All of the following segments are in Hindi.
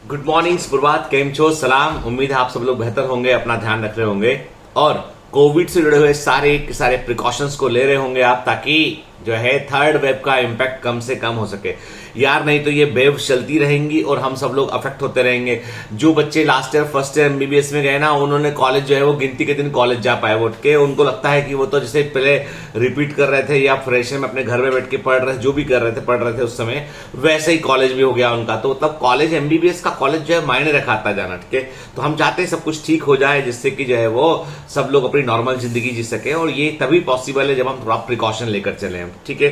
गुड मॉर्निंग, सुप्रभात, केम छो, सलाम। उम्मीद है आप सब लोग बेहतर होंगे, अपना ध्यान रख रहे होंगे और कोविड से जुड़े हुए सारे के सारे प्रिकॉशंस को ले रहे होंगे आप, ताकि जो है थर्ड वेव का इम्पैक्ट कम से कम हो सके यार। नहीं तो ये वेव चलती रहेंगी और हम सब लोग अफेक्ट होते रहेंगे। जो बच्चे last year first year MBBS में गए ना, उन्होंने कॉलेज जो है वो गिनती के दिन कॉलेज जा पाए वो के। उनको लगता है कि वो तो जैसे पहले रिपीट कर रहे थे या फ्रेशर में अपने घर में बैठ के पढ़ रहे थे, जो भी कर रहे थे पढ़ रहे थे उस समय, वैसे ही कॉलेज भी हो गया उनका। तो मतलब कॉलेज एमबीबीएस का कॉलेज जो है मायने रखाता जाना, ठीक है। तो हम चाहते हैं सब कुछ ठीक हो जाए, जिससे कि जो है वो सब लोग अपनी नॉर्मल जिंदगी जी सके, और ये तभी पॉसिबल है जब हम थोड़ा प्रिकॉशन लेकर चले हम, ठीक है।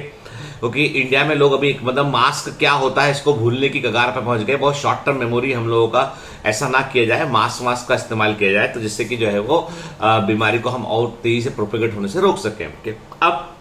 क्योंकि इंडिया में लोग अभी मतलब मास्क क्या होता है इसको भूलने की कगार पर पहुंच गए। बहुत शॉर्ट टर्म मेमोरी हम लोगों का, ऐसा ना किया जाए, मास्क का इस्तेमाल किया जाए, तो जिससे कि जो है वो बीमारी को हम और तेजी से प्रोपेगेट होने से रोक सकें। अब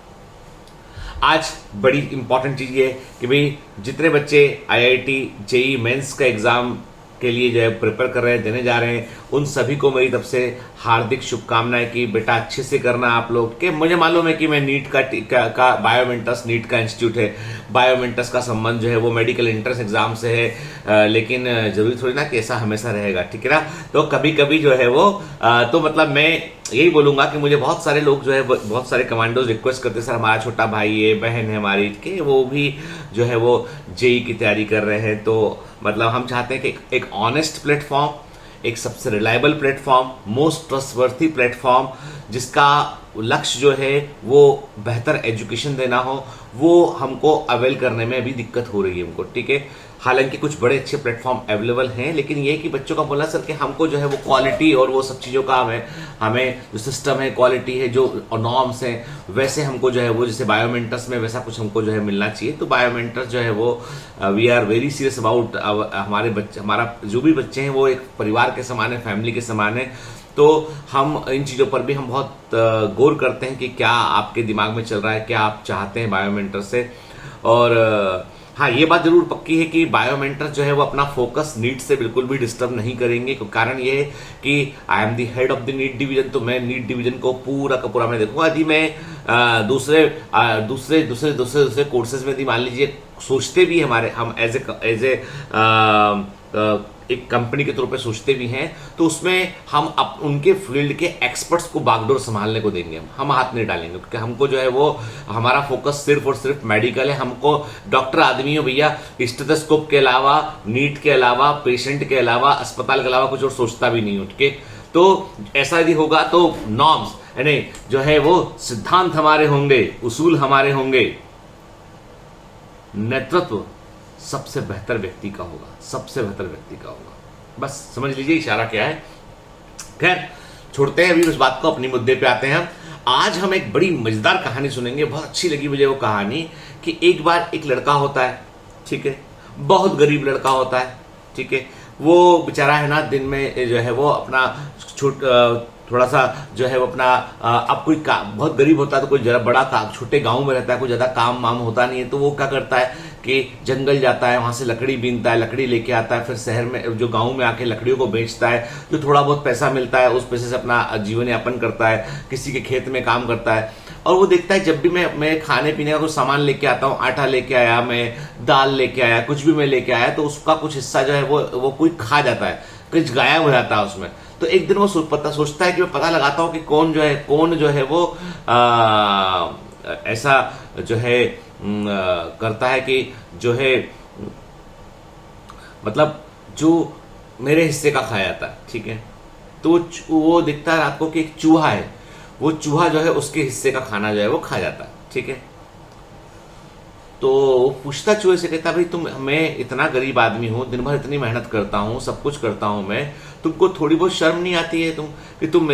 आज बड़ी इंपॉर्टेंट चीज ये कि भाई जितने बच्चे आईआईटी जेईई मेंस का एग्जाम के लिए जो है प्रिपेयर कर रहे हैं, देने जा रहे हैं, उन सभी को मेरी तरफ से हार्दिक शुभकामनाएं कि बेटा अच्छे से करना आप लोग के। मुझे मालूम है कि मैं नीट का बायोमेंटस, नीट का इंस्टीट्यूट है, बायोमेंटस का संबंध जो है वो मेडिकल एंट्रेंस एग्जाम से है, लेकिन जरूरी थोड़ी ना कि ऐसा हमेशा रहेगा, ठीक है ना। तो कभी कभी जो है वो तो मतलब मैं यही बोलूंगा कि मुझे बहुत सारे लोग जो है, बहुत सारे कमांडोज रिक्वेस्ट करते, सर हमारा छोटा भाई है, बहन है हमारी के, वो भी जो है वो जेई की तैयारी कर रहे हैं। तो मतलब हम चाहते हैं कि एक ऑनेस्ट प्लेटफॉर्म, एक सबसे reliable platform, most trustworthy platform, जिसका लक्ष्य जो है वो बेहतर एजुकेशन देना हो, वो हमको अवेल करने में अभी दिक्कत हो रही है हमको, ठीक है। हालांकि कुछ बड़े अच्छे प्लेटफॉर्म अवेलेबल हैं, लेकिन ये कि बच्चों का बोलना सर कि हमको जो है वो क्वालिटी और वो सब चीज़ों का हमें जो सिस्टम है, क्वालिटी है, जो नॉर्म्स हैं, वैसे हमको जो है वो जैसे बायोमेंटस में वैसा कुछ हमको जो है मिलना चाहिए। तो बायोमेंटस जो है वो we are very serious about हमारे बच्चे, हमारा जो भी बच्चे हैं वो एक परिवार के समान है, फैमिली के समान है। तो हम इन चीज़ों पर भी हम बहुत गौर करते हैं कि क्या आपके दिमाग में चल रहा है, क्या आप चाहते हैं बायोमेंटस से। और हाँ, ये बात जरूर पक्की है कि बायोमेंटर्स जो है वो अपना फोकस नीट से बिल्कुल भी डिस्टर्ब नहीं करेंगे। कारण ये है कि I am the head of the NEET division, तो मैं नीट डिवीजन को पूरा का पूरा मैं देखूंगा। यदि मैं दूसरे कोर्सेज में यदि मान लीजिए सोचते भी हमारे हम एज ए एक कंपनी के तौर पे सोचते भी हैं, तो उसमें हम उनके फील्ड के एक्सपर्ट्स को बागडोर संभालने को देंगे, हम हाथ नहीं डालेंगे, क्योंकि हमको जो है वो हमारा फोकस सिर्फ और सिर्फ मेडिकल है। हमको डॉक्टर आदमी हो भैया, स्टेथोस्कोप के अलावा, नीट के अलावा, पेशेंट के अलावा, अस्पताल के अलावा कुछ और सोचता भी नहीं, ठीक है। तो ऐसा यदि होगा तो नॉर्म्स यानी जो है वो सिद्धांत हमारे होंगे, उसूल हमारे होंगे, नेतृत्व सबसे बेहतर व्यक्ति का होगा, सबसे बेहतर व्यक्ति का होगा। बस समझ लीजिए इशारा क्या है। खैर छोड़ते हैं अभी उस बात को, अपनी मुद्दे पे आते हैं हम। आज हम एक बड़ी मजेदार कहानी सुनेंगे, बहुत अच्छी लगी मुझे वो कहानी कि एक बार एक लड़का होता है, ठीक है, बहुत गरीब लड़का होता है, ठीक है। वो बेचारा है ना, दिन में जो है वो अपना थोड़ा सा जो है वो अपना अब कोई बहुत गरीब होता है तो कोई जरा बड़ा छोटे गांव में रहता है, कोई ज्यादा काम वाम होता नहीं है, तो वो क्या करता है कि जंगल जाता है, वहां से लकड़ी बीनता है, लकड़ी लेके आता है, फिर शहर में जो गांव में आके लकड़ियों को बेचता है, जो थोड़ा बहुत पैसा मिलता है उस पैसे से अपना जीवन यापन करता है, किसी के खेत में काम करता है। और वो देखता है जब भी मैं खाने पीने का कुछ सामान लेके आता हूँ, आटा लेके आया, मैं दाल लेके आया, कुछ भी मैं लेके आया, तो उसका कुछ हिस्सा जो है वो कोई खा जाता है, कुछ गायब हो जाता है उसमें। तो एक दिन वो सोचता है कि मैं पता लगाता हूँ कि कौन जो है वो ऐसा जो है करता है कि जो है मतलब जो मेरे हिस्से का खाया जाता है, ठीक है। तो वो दिखता है रात को कि एक चूहा है, वो चूहा जो है उसके हिस्से का खाना जो है वो खा जाता है, ठीक है। तो वो पूछता चूहे से, कहता भाई मैं इतना गरीब आदमी हूं, दिन भर इतनी मेहनत करता हूं, सब कुछ करता हूं मैं, तुमको थोड़ी बहुत शर्म नहीं आती है कि तुम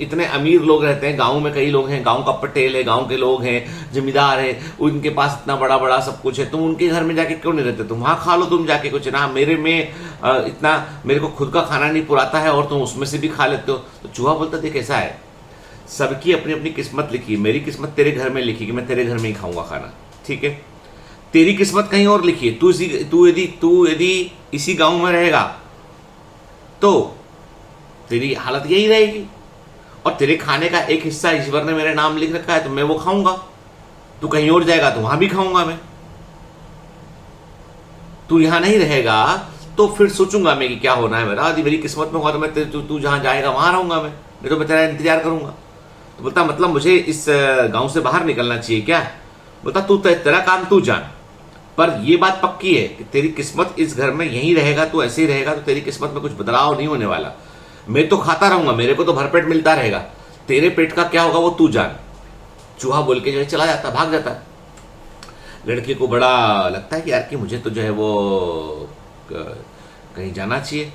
इतने अमीर लोग रहते हैं गांव में, कई लोग हैं, गांव का पटेल है, गांव के लोग हैं, जमींदार है, उनके पास इतना बड़ा बड़ा सब कुछ है, तुम उनके घर में जाके क्यों नहीं रहते? तुम वहां खा लो तुम जाके कुछ ना, इतना मेरे को खुद का खाना नहीं पुराता है और तुम उसमें से भी खा लेते हो। तो चूहा बोलता देख ऐसा है, सबकी अपनी अपनी किस्मत लिखी, मेरी किस्मत तेरे घर में लिखी कि मैं तेरे घर में ही खाऊंगा खाना, ठीक है। तेरी किस्मत कहीं और लिखी है, तू यदि इसी गांव में रहेगा तो तेरी हालत यही रहेगी, और तेरे खाने का एक हिस्सा ईश्वर ने मेरे नाम लिख रखा है तो मैं वो खाऊंगा, तू कहीं और जाएगा तो वहां भी खाऊंगा मैं। तू यहां नहीं रहेगा तो फिर सोचूंगा मैं कि क्या होना है मेरा, यदि मेरी किस्मत में होगा तो मैं तू जहां जाएगा वहां रहूंगा, मैं तो मैं तेरा इंतजार करूंगा। तो बोलता मतलब मुझे इस गांव से बाहर निकलना चाहिए क्या? बोलता तू तेरा काम तू जान, पर ये बात पक्की है कि तेरी किस्मत इस घर में यहीं रहेगा, तू ऐसे ही रहेगा तो तेरी किस्मत में कुछ बदलाव नहीं होने वाला। मैं तो खाता रहूंगा, मेरे को तो भरपेट मिलता रहेगा, तेरे पेट का क्या होगा वो तू जान। चूहा बोल के जो है चला जाता, भाग जाता। लड़के को बड़ा लगता है कि यार कि मुझे तो जो है वो कहीं जाना चाहिए।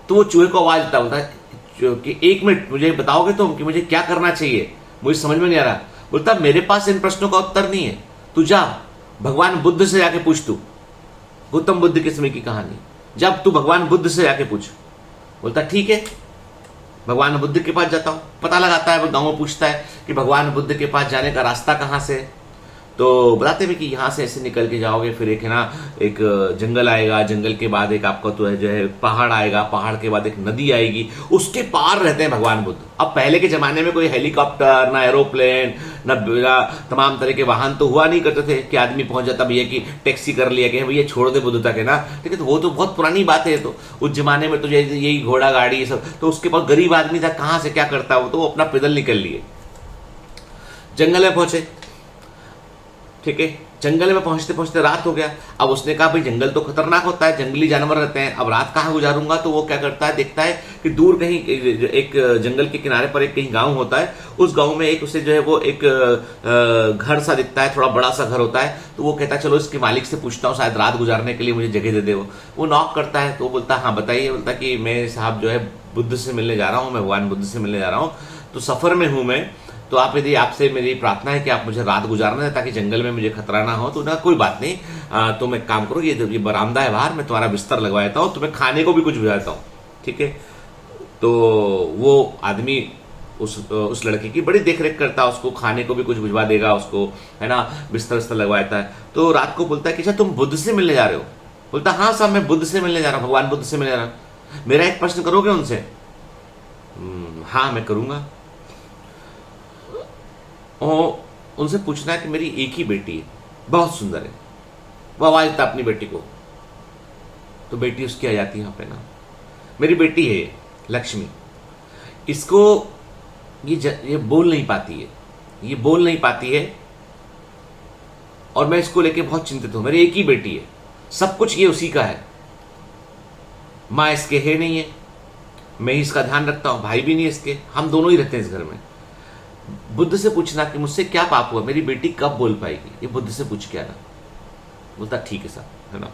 तो वो चूहे को आवाज देता, बोलता है कि 1 मिनट मुझे बताओगे तुम कि मुझे क्या करना चाहिए, मुझे समझ में नहीं आ रहा। बोलता मेरे पास इन प्रश्नों का उत्तर नहीं है, तू जा भगवान बुद्ध से जाके पूछ, तू गौतम बुद्ध के समय की कहानी, जब तू भगवान बुद्ध से जाके पूछ। बोलता ठीक है, भगवान बुद्ध के पास जाता हूं, पता लगाता है, वो गांव में पूछता है कि भगवान बुद्ध के पास जाने का रास्ता कहां से है। तो बताते हुए कि यहां से ऐसे निकल के जाओगे, फिर एक है ना एक जंगल आएगा, जंगल के बाद एक आपका तो है जो है पहाड़ आएगा, पहाड़ के बाद एक नदी आएगी, उसके पार रहते हैं भगवान बुद्ध। अब पहले के जमाने में कोई हेलीकॉप्टर ना एरोप्लेन ना तमाम तरह के वाहन तो हुआ नहीं करते थे कि आदमी पहुंच जाता भैया कि टैक्सी कर लिया कि भैया छोड़ दे बुद्ध तक, है ना, ठीक है। तो वो तो बहुत पुरानी बात है। तो उस जमाने में तो यही घोड़ा गाड़ी ये सब, तो उसके पास गरीब आदमी था, कहां से क्या करता वो, तो वो अपना पैदल निकल लिए, जंगल में पहुंचे, ठीक है। जंगल में पहुंचते पहुंचते रात हो गया। अब उसने कहा भाई जंगल तो खतरनाक होता है, जंगली जानवर रहते हैं, अब रात कहाँ गुजारूंगा। तो वो क्या करता है, देखता है कि दूर कहीं एक जंगल के किनारे पर एक कहीं गांव होता है, उस गांव में एक उसे जो है वो एक घर सा दिखता है, थोड़ा बड़ा सा घर होता है। तो वो कहता है चलो इसके मालिक से पूछता हूँ, शायद रात गुजारने के लिए मुझे जगह दे दे। वो नॉक करता है, तो वो बोलता है हाँ बताइए। बोलता कि मैं साहब जो है बुद्ध से मिलने जा रहा हूँ, मैं भगवान बुद्ध से मिलने जा रहा हूँ, तो सफर में हूं मैं, तो आप यदि आपसे मेरी प्रार्थना है कि आप मुझे रात गुजारना है ताकि जंगल में मुझे खतरा ना हो। तो ना कोई बात नहीं, तुम एक काम करो, ये बरामदा है बाहर, मैं तुम्हारा बिस्तर लगवा देता हूँ, तुम्हें खाने को भी कुछ भिजवाता हूँ, ठीक है। तो वो आदमी उस लड़के की बड़ी देखरेख करता है, उसको खाने को भी कुछ भिजवा देगा, उसको है ना बिस्तर विस्तर लगवा देता है। तो रात को बोलता है कि अच्छा तुम बुद्ध से मिलने जा रहे हो? बोलता हाँ साहब मैं बुद्ध से मिलने जा रहा हूँ, भगवान बुद्ध से मिलने जा रहा हूँ। मेरा एक प्रश्न करोगे उनसे? हाँ मैं करूंगा। उनसे पूछना है कि मेरी एक ही बेटी है, बहुत सुंदर है। वो आवाज देता अपनी बेटी को, तो बेटी उसकी आ जाती है यहाँ पे ना, मेरी बेटी है लक्ष्मी, इसको ये बोल नहीं पाती है, ये बोल नहीं पाती है, और मैं इसको लेके बहुत चिंतित हूं। मेरी एक ही बेटी है, सब कुछ ये उसी का है, माँ इसके है नहीं है, मैं ही इसका ध्यान रखता हूं, भाई भी नहीं इसके, हम दोनों ही रहते हैं इस घर में। बुद्ध से पूछना कि मुझसे क्या पाप हुआ, मेरी बेटी कब बोल पाएगी, ये बुद्ध से पूछ के आना। बोलता ठीक है साहब, है ना।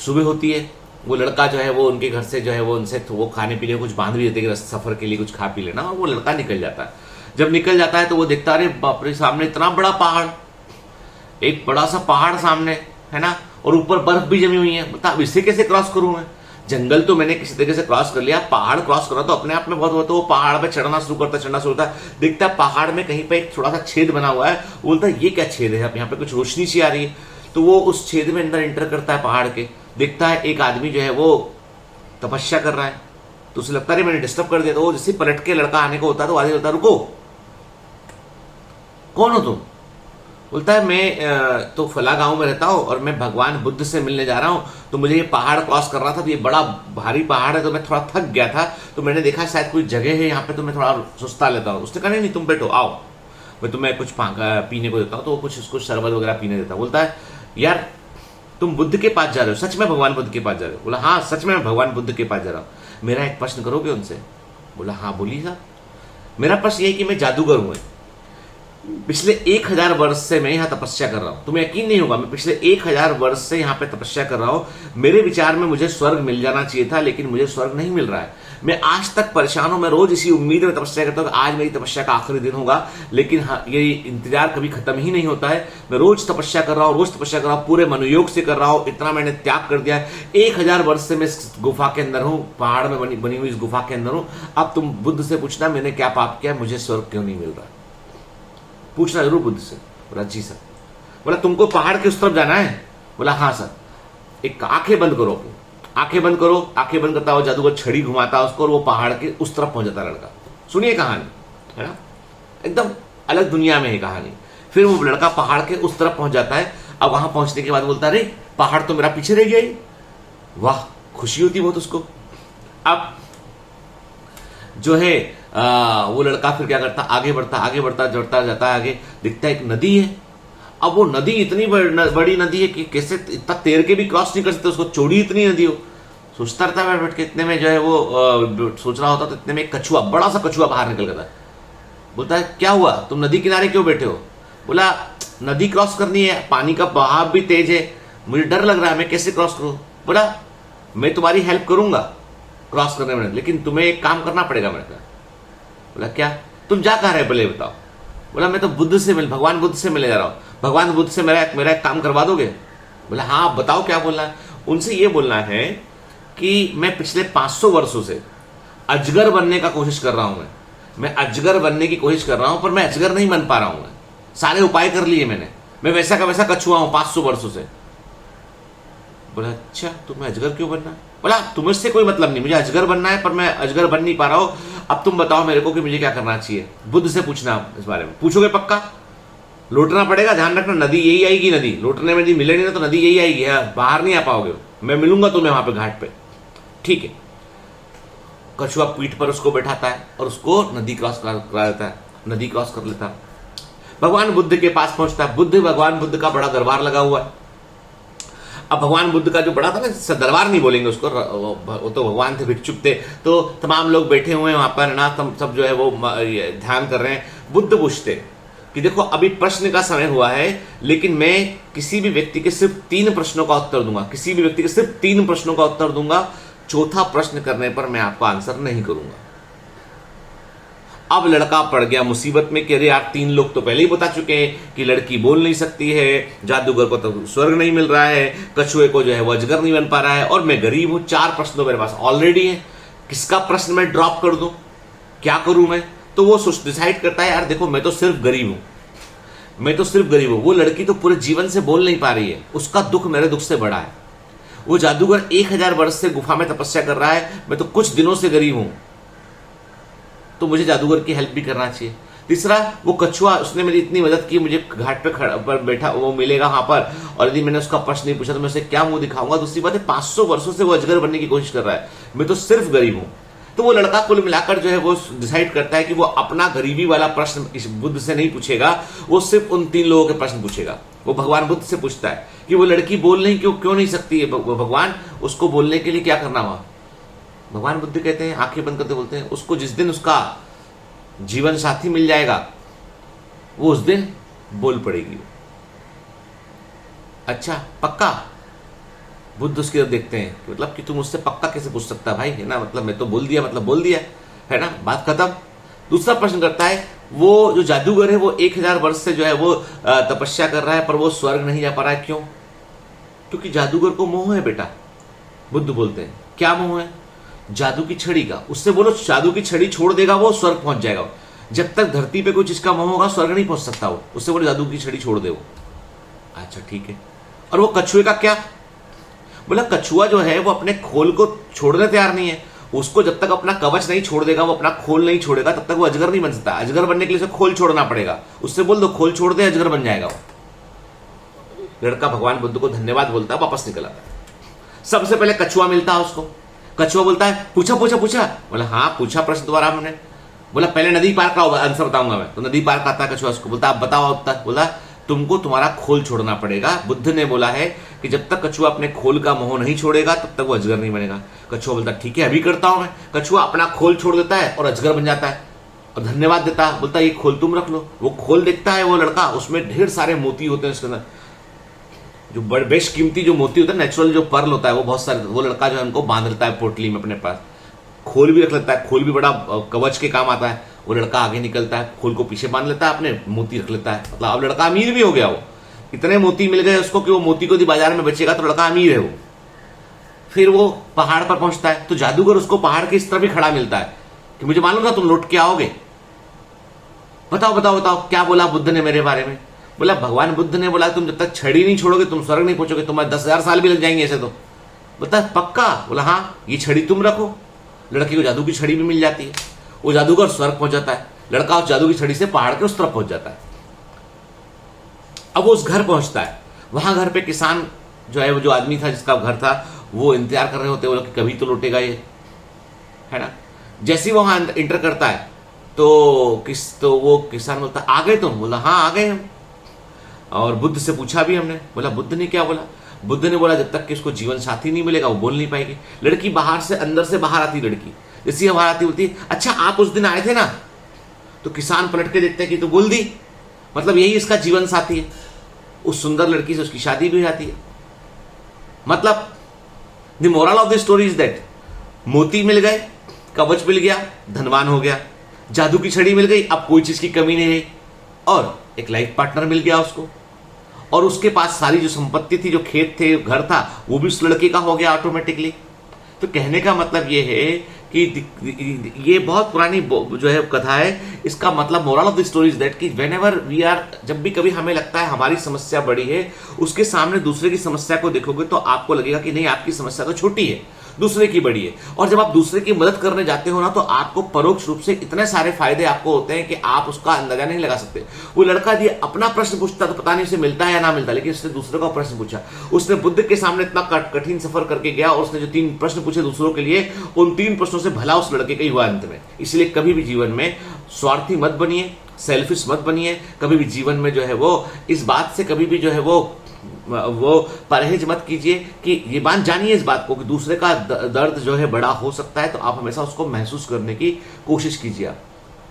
सुबह होती है, वो लड़का जो है वो उनके घर से जो है वो उनसे तो वो खाने पीने कुछ बांध भी देते कि सफर के लिए कुछ खा पी लेना, और वो लड़का निकल जाता है। जब निकल जाता है तो वो देखता अरे बाप रे सामने इतना बड़ा पहाड़, एक बड़ा सा पहाड़ सामने, है ना, और ऊपर बर्फ भी जमी हुई है। बता अब इसे कैसे क्रॉस करूं मैं, जंगल तो मैंने किसी तरीके से क्रॉस कर लिया, पहाड़ क्रॉस करा तो अपने आप में बहुत हुआ। तो वो पहाड़ पे चढ़ना शुरू करता है, देखता है पहाड़ में कहीं पे एक थोड़ा सा छेद बना हुआ है। बोलता है ये क्या छेद है, अब यहाँ पे कुछ रोशनी सी आ रही है। तो वो उस छेद में अंदर एंटर करता है पहाड़ के, देखता है एक आदमी जो है वो तपस्या कर रहा है। तो उसे लगता है मैंने डिस्टर्ब कर दिया। तो वो जैसे पलट के लड़का आने को होता है तो आदमी होता है रुको कौन हो तुम? बोलता है मैं तो फला गांव में रहता हूं और मैं भगवान बुद्ध से मिलने जा रहा हूं, तो मुझे ये पहाड़ क्रॉस कर रहा था, तो ये बड़ा भारी पहाड़ है, तो मैं थोड़ा थक गया था, तो मैंने देखा शायद कोई जगह है यहाँ पे, तो मैं थोड़ा सुस्ता लेता हूँ। उसने कहा नहीं तुम बैठो, आओ मैं तुम्हें कुछ पीने को देता हूँ। तो वो कुछ उसको शरबत वगैरह पीने देता। बोलता है यार तुम बुद्ध के पास जा रहे हो, सच में भगवान बुद्ध के पास जा रहे हो? बोला हाँ सच में मैं भगवान बुद्ध के पास जा रहा हूँ। मेरा एक प्रश्न करोगे उनसे? बोला हाँ बोलिए साहब। मेरा प्रश्न ये कि मैं जादूगर हूं, पिछले 1000 वर्ष से मैं यहाँ तपस्या कर रहा हूँ, तुम्हें यकीन नहीं होगा, मैं पिछले 1000 वर्ष से यहाँ पे तपस्या कर रहा हूँ। मेरे विचार में मुझे स्वर्ग मिल जाना चाहिए था, लेकिन मुझे स्वर्ग नहीं मिल रहा है। मैं आज तक परेशान हूं, मैं रोज इसी उम्मीद में तपस्या करता हूँ कि आज मेरी तपस्या का आखिरी दिन होगा, लेकिन हाँ ये इंतजार कभी खत्म ही नहीं होता है। मैं रोज तपस्या कर रहा हूँ, रोज तपस्या कर रहा हूँ, पूरे मनोयोग से कर रहा हूँ, इतना मैंने त्याग कर दिया है। 1000 वर्ष से मैं इस गुफा के अंदर हूँ, पहाड़ में बनी हुई इस गुफा के अंदर हूँ। अब तुम बुद्ध से पूछना मैंने क्या पाप किया, मुझे स्वर्ग क्यों नहीं मिल रहा, पूछना जरूर बुद्ध से। बोला जी सर। बोला तुमको पहाड़ के उस तरफ जाना है? बोला हाँ सर। एक आंखें बंद करो, अपनी आंखें बंद करो। आंखें बंद करता हुआ जादूगर छड़ी घुमाता उसको और वो पहाड़ के उस तरफ पहुंच जाता लड़का। सुनिए कहानी, है ना, एकदम अलग दुनिया में है कहानी। फिर वो लड़का पहाड़ के उस तरफ पहुंच जाता है। अब वहां पहुंचने के बाद बोलता अरे पहाड़ तो मेरा पीछे रह गया ही, वाह, खुशी होती बहुत उसको। अब जो है वो लड़का फिर क्या करता, आगे बढ़ता जाता है, आगे दिखता है एक नदी है। अब वो नदी इतनी बड़ी नदी है कि कैसे इतना तैर के भी क्रॉस नहीं कर सकते उसको, चौड़ी इतनी नदी हो। सोचता रहता है बैठ के, इतने में जो है वो सोच रहा होता तो इतने में एक कछुआ, बड़ा सा कछुआ बाहर निकल गया था। बोलता है क्या हुआ, तुम नदी किनारे क्यों बैठे हो? बोला नदी क्रॉस करनी है, पानी का बहाव भी तेज है, मुझे डर लग रहा है, मैं कैसे क्रॉस करूं? बोला मैं तुम्हारी हेल्प करूंगा क्रॉस करने में, लेकिन तुम्हें एक काम करना पड़ेगा। मैंने कहा बोला क्या? तुम जा कहाँ रहे पहले बताओ। बोला मैं तो भगवान बुद्ध से मिलने जा रहा हूँ, भगवान बुद्ध से मेरा एक काम करवा दोगे? बोला हाँ बताओ क्या बोलना है। उनसे ये बोलना है कि मैं पिछले 500 वर्षों से अजगर बनने का कोशिश कर रहा हूं, मैं अजगर बनने की कोशिश कर रहा हूं, पर मैं अजगर नहीं बन पा रहा हूं। सारे उपाय कर लिए मैंने, मैं वैसा का वैसा कछुआ हूं 500 वर्षों से। बोला अच्छा तुम्हें अजगर क्यों बनना है? बोला तुम्हें से कोई मतलब नहीं, मुझे अजगर बनना है, पर मैं अजगर बन नहीं पा रहा हूं। अब तुम बताओ मेरे को कि मुझे क्या करना चाहिए। बुद्ध से पूछना इस बारे में, पूछोगे पक्का? लौटना पड़ेगा, ध्यान रखना, नदी यही आएगी। नदी लौटने में यदि मिले नहीं ना तो नदी यही आएगी, बाहर नहीं आ पाओगे, मैं मिलूंगा तुम्हें वहां पे घाट पे, ठीक है? कछुआ पीठ पर उसको बैठाता है और उसको नदी क्रॉस करा देता है, नदी क्रॉस कर लेता है। भगवान बुद्ध के पास पहुंचता है। भगवान बुद्ध का बड़ा दरबार लगा हुआ है। अब भगवान बुद्ध का जो बड़ा था ना, दरबार नहीं बोलेंगे उसको, वो तो भगवान थे, भिक्षुक थे, तो तमाम लोग बैठे हुए हैं वहां पर ना, सब जो है वो ध्यान कर रहे हैं। बुद्ध पूछते कि देखो अभी प्रश्न का समय हुआ है, लेकिन मैं किसी भी व्यक्ति के सिर्फ 3 प्रश्नों का उत्तर दूंगा, किसी भी व्यक्ति के सिर्फ 3 प्रश्नों का उत्तर दूंगा, चौथा प्रश्न करने पर मैं आपको आंसर नहीं करूंगा। अब लड़का पड़ गया मुसीबत में कि अरे यार 3 लोग तो पहले ही बता चुके हैं कि लड़की बोल नहीं सकती है, जादूगर को तो स्वर्ग नहीं मिल रहा है, कछुए को जो है वो अजगर नहीं बन पा रहा है, और मैं गरीब हूं, 4 प्रश्न तो मेरे पास ऑलरेडी है, किसका प्रश्न मैं ड्रॉप कर दूं, क्या करूं मैं? तो वो डिसाइड करता है यार देखो मैं तो सिर्फ गरीब हूं, वो लड़की तो पूरे जीवन से बोल नहीं पा रही है, उसका दुख मेरे दुख से बड़ा है। वो जादूगर 1000 वर्ष से गुफा में तपस्या कर रहा है, मैं तो कुछ दिनों से गरीब हूं, तो मुझे जादूगर की हेल्प भी करना चाहिए। तीसरा, वो कछुआ, उसने मेरी इतनी मदद की, मुझे घाट पर बैठा वो मिलेगा वहां पर, और यदि मैंने उसका प्रश्न नहीं पूछा तो मैं उसे क्या मुंह दिखाऊंगा। दूसरी बात है 500 वर्षों से वो अजगर बनने की कोशिश कर रहा है, मैं तो सिर्फ गरीब हूं। तो वो लड़का कुल मिलाकर जो है वो डिसाइड करता है कि वो अपना गरीबी वाला प्रश्न इस बुद्ध से नहीं पूछेगा, वो सिर्फ उन 3 लोगों के प्रश्न पूछेगा। वो भगवान बुद्ध से पूछता है कि वो लड़की बोल नहीं क्यों नहीं सकती है भगवान, उसको बोलने के लिए क्या करना हुआ? भगवान बुद्ध कहते हैं, आंखें बंद करते बोलते हैं, उसको जिस दिन उसका जीवन साथी मिल जाएगा वो उस दिन बोल पड़ेगी। अच्छा पक्का? बुद्ध उसकी तरफ देखते हैं कि मतलब कि तुम उससे पक्का कैसे पूछ सकता भाई, है ना, मतलब मैं तो बोल दिया, मतलब बोल दिया, है ना, बात खत्म। दूसरा प्रश्न करता है, वो जो जादूगर है वो 1000 वर्ष से जो है वो तपस्या कर रहा है, पर वो स्वर्ग नहीं जा पा रहा है, क्यों? क्योंकि जादूगर को मोह है बेटा। बुद्ध बोलते हैं क्या मोह है? जादू की छड़ी का। उससे बोलो जादू की छड़ी छोड़ देगा वो स्वर्ग पहुंच जाएगा। जब तक धरती पे कोई चीज का मोह होगा स्वर्ग नहीं पहुंच सकता वो। उससे बोलो जादू की छड़ी छोड़ दे वो। अच्छा ठीक है। और वो कछुए का क्या? बोला कछुआ जो है वो अपने खोल को छोड़ने तैयार नहीं है। उसको जब तक अपना कवच नहीं छोड़ देगा, वो अपना खोल नहीं छोड़ेगा, तब तक वो अजगर नहीं बन सकता। अजगर बनने के लिए उसे खोल छोड़ना पड़ेगा। उससे बोल दो खोल छोड़ दे, अजगर बन जाएगा वो। लड़का भगवान बुद्ध को धन्यवाद बोलता है, वापस निकल आता है। सबसे पहले कछुआ मिलता है उसको। कछुआ बोलता है पूछा। बोला हाँ पूछा प्रश्न दोबारा हमने। बोला पहले नदी पार का आंसर बताऊंगा मैं। तो नदी पार का आता है कछुआ उसको। बोलता आप बताओ अब तक। बोला तुमको तुम्हारा खोल छोड़ना पड़ेगा। बुद्ध ने बोला है कि जब तक कछुआ अपने खोल का मोह नहीं छोड़ेगा तब तक वो अजगर नहीं बनेगा। कछुआ बोलता ठीक है अभी करता हूं मैं। कछुआ अपना खोल छोड़ देता है और अजगर बन जाता है और धन्यवाद देता है। बोलता ये खोल तुम रख लो। वो खोल देखता है वो लड़का, उसमें ढेर सारे मोती होते हैं उसके अंदर, जो बड़े बेशकीमती जो मोती होता है, नेचुरल जो पर्ल होता है वो बहुत सारे। वो लड़का जो है उनको बांध लेता है पोटली में अपने पास। खोल भी रख लेता है। खोल भी बड़ा कवच के काम आता है। वो लड़का आगे निकलता है, खोल को पीछे बांध लेता है, अपने मोती रख लेता है। मतलब अब लड़का अमीर भी हो गया। वो इतने मोती मिल गए उसको कि वो मोती को यदि बाजार में बेचेगा तो लड़का अमीर है वो। फिर वो पहाड़ पर पहुंचता है तो जादूगर उसको पहाड़ के इस तरफ ही खड़ा मिलता है कि मुझे मालूम था तुम लौट के आओगे। बताओ बताओ बताओ क्या बोला बुद्ध ने मेरे बारे में। बोला भगवान बुद्ध ने बोला तुम जब तक छड़ी नहीं छोड़ोगे तुम स्वर्ग नहीं पहुंचोगे, तुम्हारे 10,000 साल भी लग जाएंगे ऐसे तो। बोलता पक्का? बोला हाँ ये छड़ी तुम रखो। लड़की को जादू की छड़ी भी मिल जाती है। वो जादूगर स्वर्ग पहुंच जाता है। लड़का उस जादू की छड़ी से पहाड़ के उस तरफ पहुंच जाता है। अब वो उस घर पहुंचता है। वहां घर पे किसान जो है वो जो आदमी था जिसका घर था वो इंतजार कर रहे होते हैं वो लोग कि कभी तो लौटेगा ये, है ना। जैसे ही वहां इंटर करता है तो वो किसान बोलता आ गए तुम, बोला हाँ आ गए हम। और बुद्ध से पूछा भी हमने, बोला बुद्ध ने क्या बोला, बुद्ध ने बोला जब तक कि उसको जीवन साथी नहीं मिलेगा वो बोल नहीं पाएगी। लड़की बाहर से अंदर से बाहर आती, लड़की जैसी बाहर आती बोलती अच्छा आप उस दिन आए थे ना। तो किसान पलट के देखते हैं कि तो बोल दी, मतलब यही इसका जीवन साथी है। उस सुंदर लड़की से उसकी शादी भी हो जाती है। मतलब the moral of the story is that मोती मिल गए, कवच मिल गया, धनवान हो गया, जादू की छड़ी मिल गई, अब कोई चीज की कमी नहीं रही, और एक लाइफ पार्टनर मिल गया उसको, और उसके पास सारी जो संपत्ति थी, जो खेत थे, घर था, वो भी उस लड़के का हो गया ऑटोमेटिकली। तो कहने का मतलब ये है कि ये बहुत पुरानी जो है कथा है। इसका मतलब moral of the story is that कि वेन एवर वी आर, जब भी कभी हमें लगता है हमारी समस्या बड़ी है, उसके सामने दूसरे की समस्या को देखोगे तो आपको लगेगा कि नहीं आपकी समस्या तो छोटी है, दूसरे की बड़ी है। और जब आप दूसरे की मदद करने जाते हो ना तो आपको परोक्ष रूप से इतने सारे फायदे आपको होते हैं कि आप उसका अंदाजा नहीं लगा सकते। वो लड़का जी अपना प्रश्न पूछता तो पता नहीं उसे मिलता है या ना मिलता, लेकिन उसने दूसरे का प्रश्न पूछा। उसने बुद्ध के सामने इतना कठिन सफर करके गया और उसने जो 3 प्रश्न पूछे दूसरों के लिए, उन 3 प्रश्नों से भला उस लड़के का ही हुआ अंत में। इसलिए कभी भी जीवन में स्वार्थी मत बनिए, सेल्फिश मत बनिए। कभी भी जीवन में जो है वो इस बात से कभी भी जो है वो परहेज मत कीजिए कि ये बात जानिए इस बात को कि दूसरे का दर्द जो है बड़ा हो सकता है, तो आप हमेशा उसको महसूस करने की कोशिश कीजिए। आप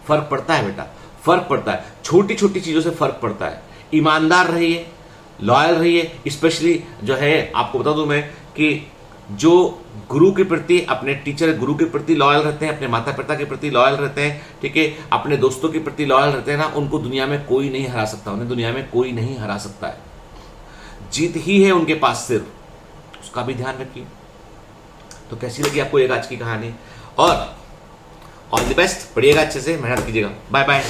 फर्क पड़ता है बेटा, फर्क पड़ता है, छोटी छोटी चीजों से फर्क पड़ता है। ईमानदार रहिए, लॉयल रहिए। स्पेशली जो है आपको बता दूं मैं कि जो गुरु के प्रति, अपने टीचर गुरु के प्रति लॉयल रहते हैं, अपने माता पिता के प्रति लॉयल रहते हैं, ठीक है, अपने दोस्तों के प्रति लॉयल रहते हैं ना, उनको दुनिया में कोई नहीं हरा सकता, उन्हें दुनिया में कोई नहीं हरा सकता है। जीत ही है उनके पास सिर्फ, उसका भी ध्यान रखिए। तो कैसी लगी आपको एक आज की कहानी, और ऑल द बेस्ट, पढ़िएगा अच्छे से, मेहनत कीजिएगा। Bye bye.